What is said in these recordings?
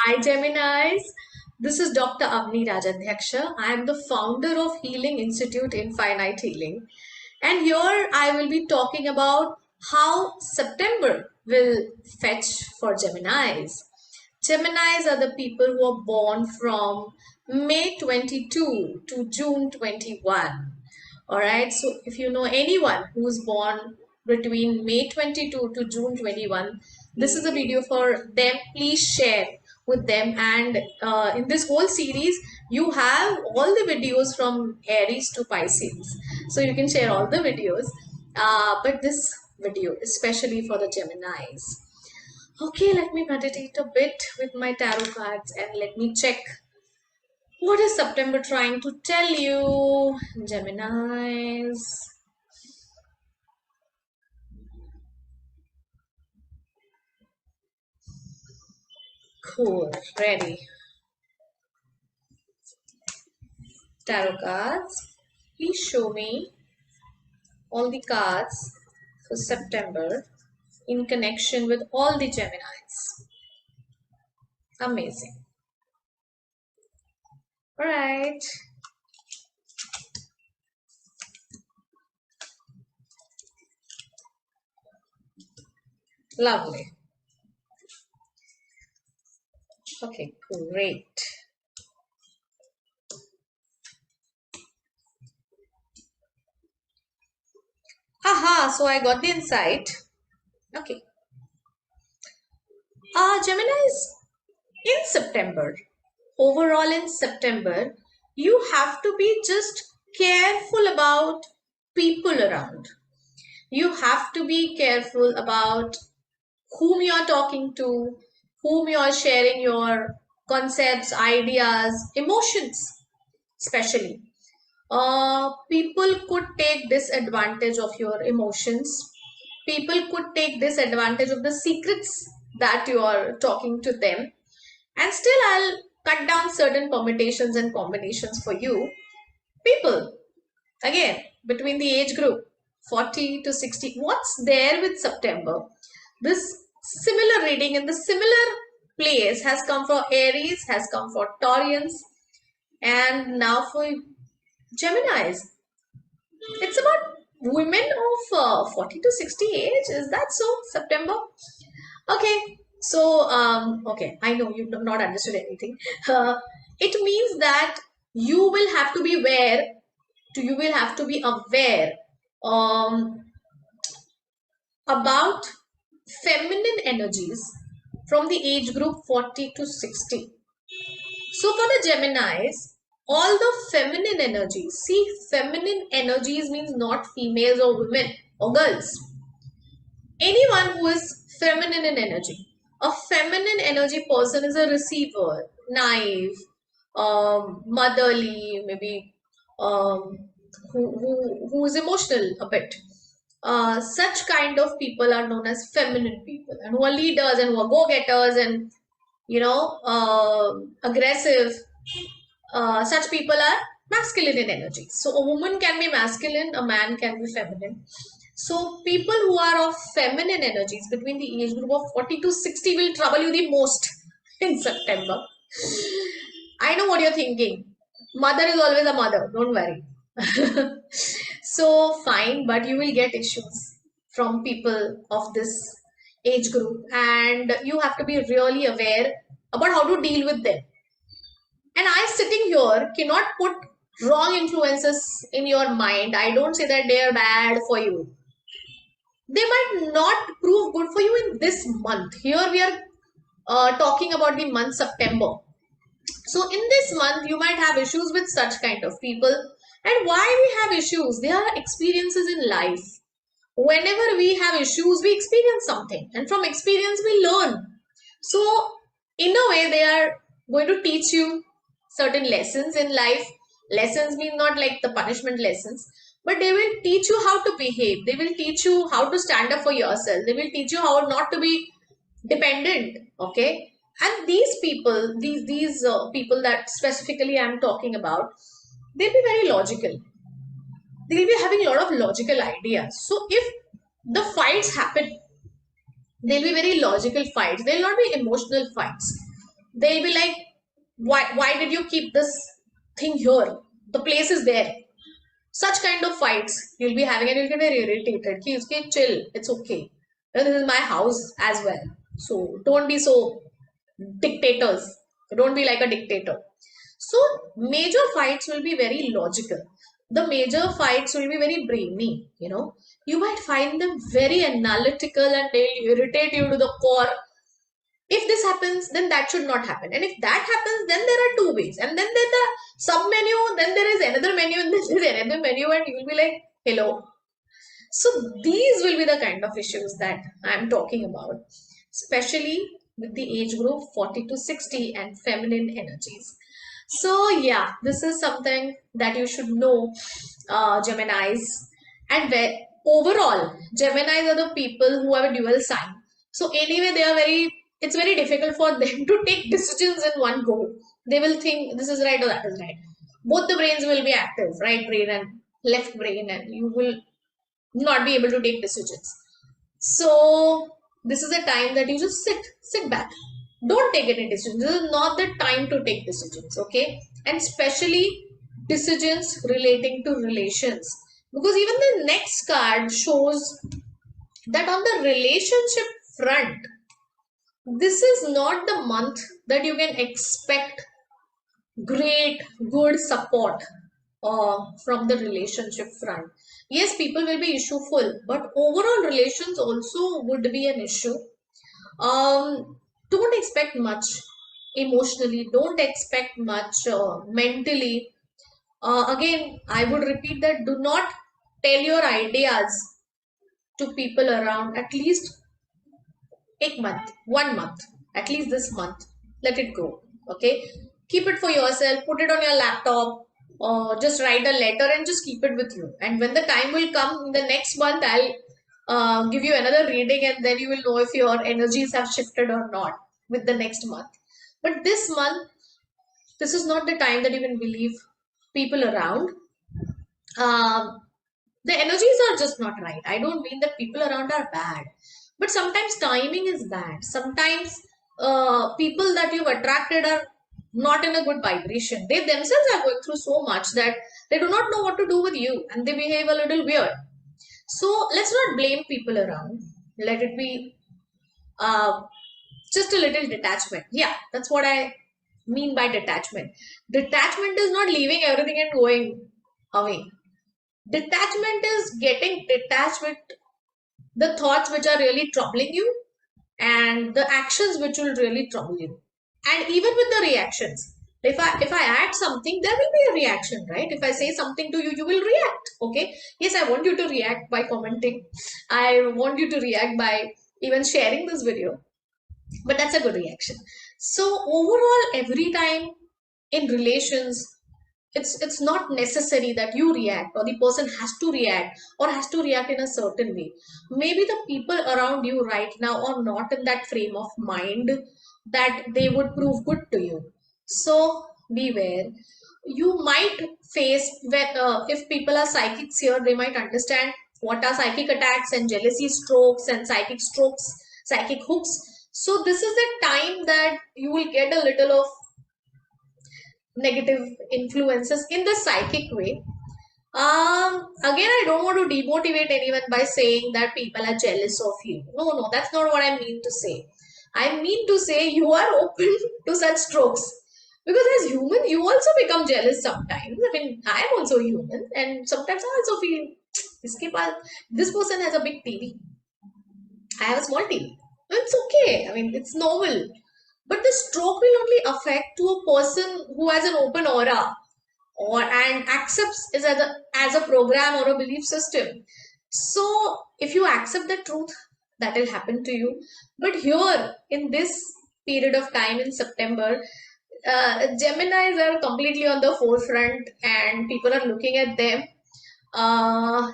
Hi Geminis, this is Dr. Avanii Rajadhyaksha. I am the founder of Healing Institute Infinite Healing, and here I will be talking about how September will fetch for Geminis. Geminis are the people who are born from May 22 to June 21. Alright, so if you know anyone who's born between May 22 to June 21, this is a video for them. Please share with them. And in this whole series, you have all the videos from Aries to Pisces. So you can share all the videos. But this video, especially for the Geminis. Okay, let me meditate a bit with my tarot cards and let me check what is September trying to tell you, Geminis? Cool, ready. Tarot cards, please show me all the cards for September in connection with all the Geminis. Amazing. All right. Lovely. Okay, great. Aha, so I got the insight. Okay. Geminis, in September, overall in September, you have to be just careful about people around. You have to be careful about whom you're talking to, whom you're sharing your concepts, ideas, emotions, especially. People could take disadvantage of your emotions. People could take disadvantage of the secrets that you are talking to them. And still, I'll cut down certain permutations and combinations for you. People, again, between the age group 40 to 60, what's there with September? This similar reading in the similar place has come for Aries, has come for Taurians, and now for Geminis. It's about women of 40 to 60 age. Is that so? September? Okay. So, okay, I know you've not understood anything. It means that you will have to be aware, you will have to be aware about feminine energies from the age group 40 to 60. So for the Geminis, all the feminine energies, see, feminine energies means not females or women or girls. Anyone who is feminine in energy. A feminine energy person is a receiver, naive, motherly, maybe who is emotional a bit. Such kind of people are known as feminine people, and who are leaders and who are go-getters and aggressive. Such people are masculine in energy. So a woman can be masculine, a man can be feminine. So people who are of feminine energies between the age group of 40 to 60 will trouble you the most in September. I know what you're thinking. Mother is always a mother, don't worry. So fine, but you will get issues from people of this age group, and you have to be really aware about how to deal with them. And I sitting here cannot put wrong influences in your mind. I don't say that they are bad for you. They might not prove good for you in this month. Here we are talking about the month September. So in this month, you might have issues with such kind of people. And why we have issues? They are experiences in life. Whenever we have issues, we experience something. And from experience, we learn. So in a way, they are going to teach you certain lessons in life. Lessons mean not like the punishment lessons, but they will teach you how to behave. They will teach you how to stand up for yourself. They will teach you how not to be dependent. Okay. And these people, these people that specifically I'm talking about, they'll be very logical. They'll be having a lot of logical ideas. So if the fights happen, they'll be very logical fights. They'll not be emotional fights. They'll be like, why did you keep this thing here? The place is there. Such kind of fights you'll be having, and you'll get very irritated. Okay, chill, it's okay. This is my house as well. So don't be so dictators. Don't be like a dictator. So major fights will be very logical. The major fights will be very brainy, you know. You might find them very analytical and they'll irritate you to the core. If this happens, then that should not happen. And if that happens, then there are two ways. And then there's the sub menu, then there is another menu, and then there's another menu, and you'll be like, hello. So these will be the kind of issues that I'm talking about, especially with the age group 40 to 60 and feminine energies. So yeah, this is something that you should know, Geminis. And overall, Geminis are the people who have a dual sign. So anyway, it's very difficult for them to take decisions in one go. They will think this is right or that is right. Both the brains will be active, right brain and left brain, and you will not be able to take decisions. So this is a time that you just sit back. Don't take any decisions. This is not the time to take decisions, okay? And especially decisions relating to relations. Because even the next card shows that on the relationship front, this is not the month that you can expect great, good support from the relationship front. Yes, people will be issueful, but overall relations also would be an issue. Don't expect much emotionally, don't expect much mentally. Again, I would repeat that do not tell your ideas to people around. At least take month, 1 month, at least this month. Let it go. Okay. Keep it for yourself, put it on your laptop, or just write a letter and just keep it with you. And when the time will come, the next month, I'll give you another reading, and then you will know if your energies have shifted or not with the next month. But this month, this is not the time that you can believe people around. Um, the energies are just not right. I don't mean that people around are bad, but sometimes timing is bad. Sometimes people that you've attracted are not in a good vibration. They themselves are going through so much that they do not know what to do with you, and they behave a little weird. So let's not blame people around. Let it be uh, just a little detachment. Yeah, that's what I mean by detachment. Detachment is not leaving everything and going away. Detachment is getting detached with the thoughts which are really troubling you and the actions which will really trouble you. And even with the reactions. If I add something, there will be a reaction, right? If I say something to you, you will react. Okay. Yes, I want you to react by commenting. I want you to react by even sharing this video. But that's a good reaction. So overall, every time in relations, it's not necessary that you react or the person has to react or has to react in a certain way. Maybe the people around you right now are not in that frame of mind that they would prove good to you. So beware. You might face when if people are psychics here, they might understand what are psychic attacks and jealousy strokes and psychic strokes, psychic hooks. So this is the time that you will get a little of negative influences in the psychic way. Again, I don't want to demotivate anyone by saying that people are jealous of you. No, no, that's not what I mean to say. I mean to say you are open to such strokes. Because as human, you also become jealous sometimes. I mean, I am also human, and sometimes I also feel this person has a big TV. I have a small TV. It's okay. I mean, it's normal. But the stroke will only affect to a person who has an open aura or and accepts is as a program or a belief system. So if you accept the truth, that will happen to you. But here in this period of time in September, Geminis are completely on the forefront and people are looking at them,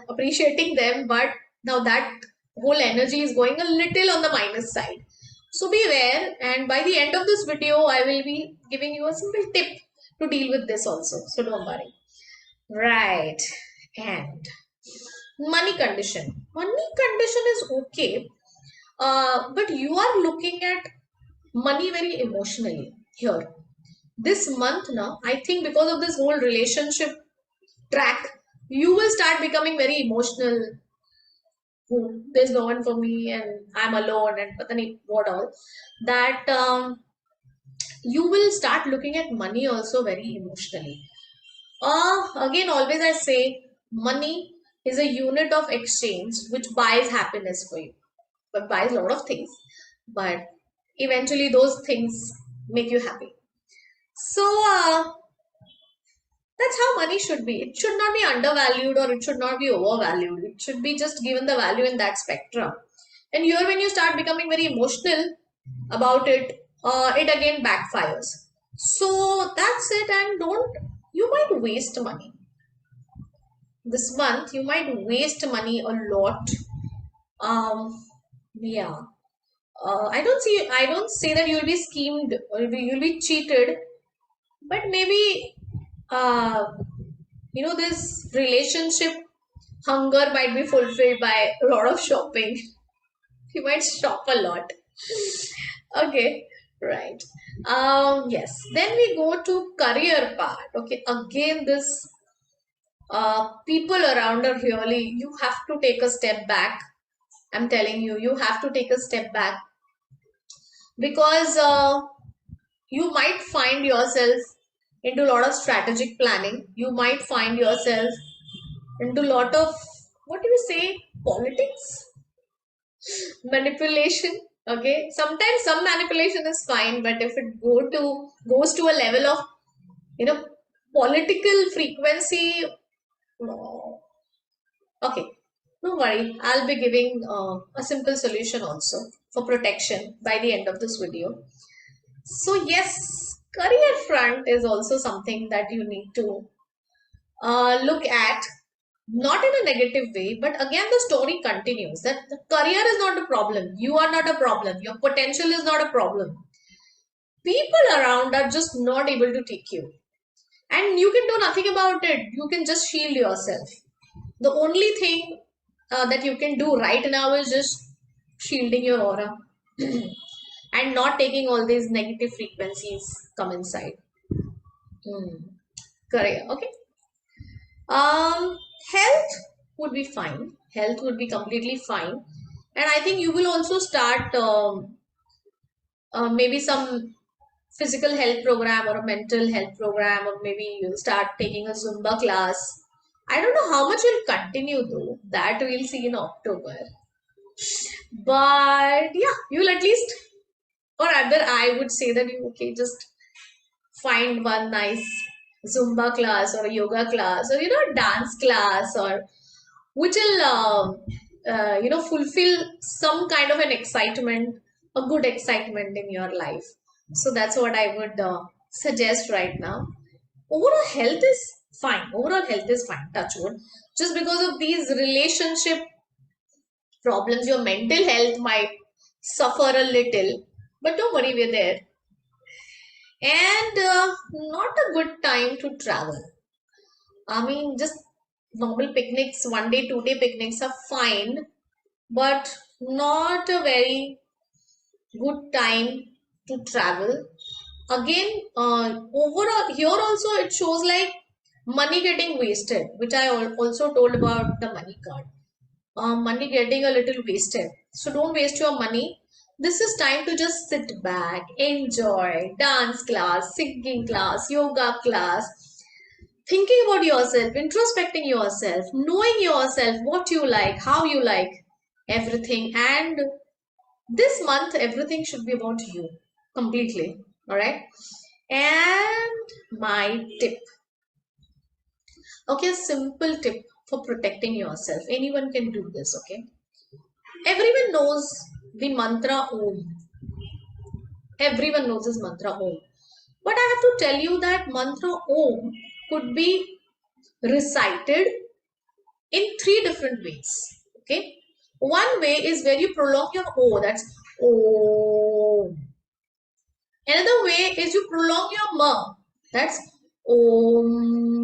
appreciating them, but now that whole energy is going a little on the minus side. So beware, and by the end of this video, I will be giving you a simple tip to deal with this also. So don't worry. Right. And money condition. Money condition is okay, but you are looking at money very emotionally. here. This month now, I think because of this whole relationship track, you will start becoming very emotional. There's no one for me and I'm alone and what all. That you will start looking at money also very emotionally. Again, always I say money is a unit of exchange which buys happiness for you, but buys a lot of things. But eventually, those things make you happy. So that's how money should be. It should not be undervalued or it should not be overvalued. It should be just given the value in that spectrum. And here, when you start becoming very emotional about it, it again backfires. So that's it, and you might waste money. This month, you might waste money a lot. Yeah. I don't say that you'll be schemed or you'll be cheated, but maybe, uh, this relationship hunger might be fulfilled by a lot of shopping. You might shop a lot. Okay, right. Yes. Then we go to career part. Okay, again, this people around are really, you have to take a step back. I'm telling you, you have to take a step back because you might find yourself into a lot of strategic planning. You might find yourself into a lot of, what do you say, politics, manipulation. Okay, sometimes some manipulation is fine, but if it goes to a level of you know political frequency, no. Okay, no worry. I'll be giving a simple solution also for protection by the end of this video. So yes, career front is also something that you need to look at, not in a negative way, but again the story continues that the career is not a problem. You are not a problem. Your potential is not a problem. People around are just not able to take you. And you can do nothing about it. You can just shield yourself. The only thing that you can do right now is just shielding your aura and not taking all these negative frequencies come inside. Career, okay. Um, Health would be fine. Health would be completely fine, and I think you will also start maybe some physical health program or a mental health program, or maybe you'll start taking a Zumba class. I don't know how much you'll continue though. That we'll see in October. But yeah, you'll at least, or rather, I would say that you okay, just find one nice Zumba class or a yoga class or dance class, or which will fulfill some kind of an excitement, a good excitement in your life. So that's what I would suggest right now. Overall health is fine. Overall health is fine, touch wood. Just because of these relationship problems, your mental health might suffer a little, but don't worry, we're there. And not a good time to travel. I mean, just normal picnics, 1 day, 2 day picnics are fine, but not a very good time to travel. Again, overall, here also it shows like money getting wasted, which I also told about the money card. Money getting a little wasted. So don't waste your money. This is time to just sit back, enjoy dance class, singing class, yoga class, thinking about yourself, introspecting yourself, knowing yourself, what you like, how you like, everything. And this month, everything should be about you completely. All right. And my tip. Okay, a simple tip for protecting yourself. Anyone can do this. Okay. Everyone knows the mantra Om. Everyone knows this mantra Om. But I have to tell you that mantra Om could be recited in 3 different ways. Okay. One way is where you prolong your O. That's Om. Another way is you prolong your Ma. That's Om.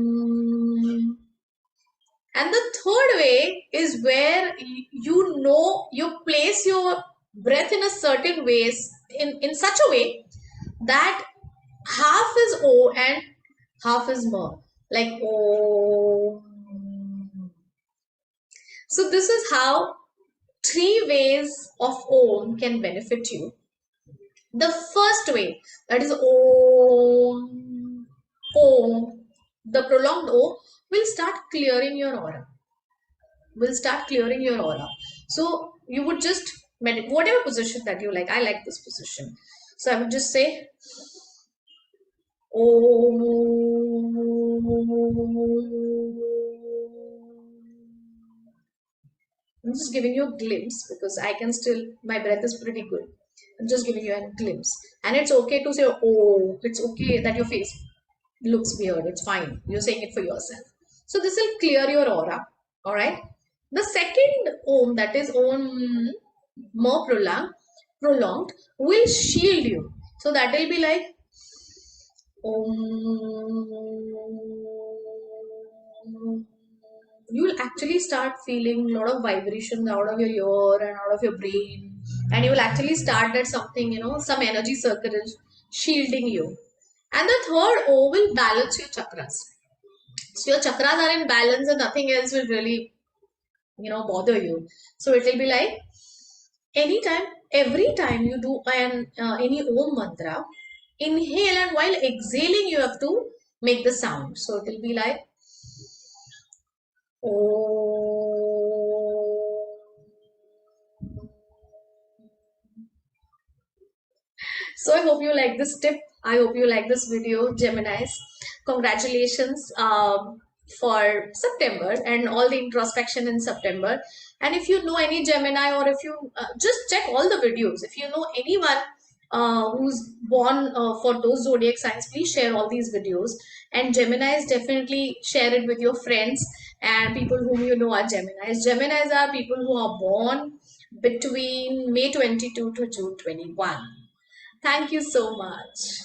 And the third way is where you place your breath in a certain ways, in such a way that half is O and half is M. Like O. So this is how 3 ways of Om can benefit you. The first way, that is Om, Om, the prolonged O will start clearing your aura. Will start clearing your aura. So you would just meditate, whatever position that you like. I like this position. So I would just say Om. I'm just giving you a glimpse because I can still, my breath is pretty good. I'm just giving you a glimpse. And it's okay to say, oh, it's okay that your face looks weird. It's fine. You're saying it for yourself. So this will clear your aura. All right. The second Om, that is Om more prolonged, will shield you. So that will be like Om. You'll actually start feeling a lot of vibrations out of your ear and out of your brain, and you will actually start that something, some energy circle is shielding you. And the third O will balance your chakras. So your chakras are in balance and nothing else will really, bother you. So it will be like anytime, every time you do any Om mantra, inhale, and while exhaling you have to make the sound. So it will be like So I hope you like this tip. I hope you like this video, Geminis. Congratulations for September and all the introspection in September. And if you know any Gemini, or if you just check all the videos, if you know anyone who's born for those zodiac signs, please share all these videos. And Geminis, definitely share it with your friends and people whom you know are Geminis. Geminis are people who are born between May 22 to June 21. Thank you so much.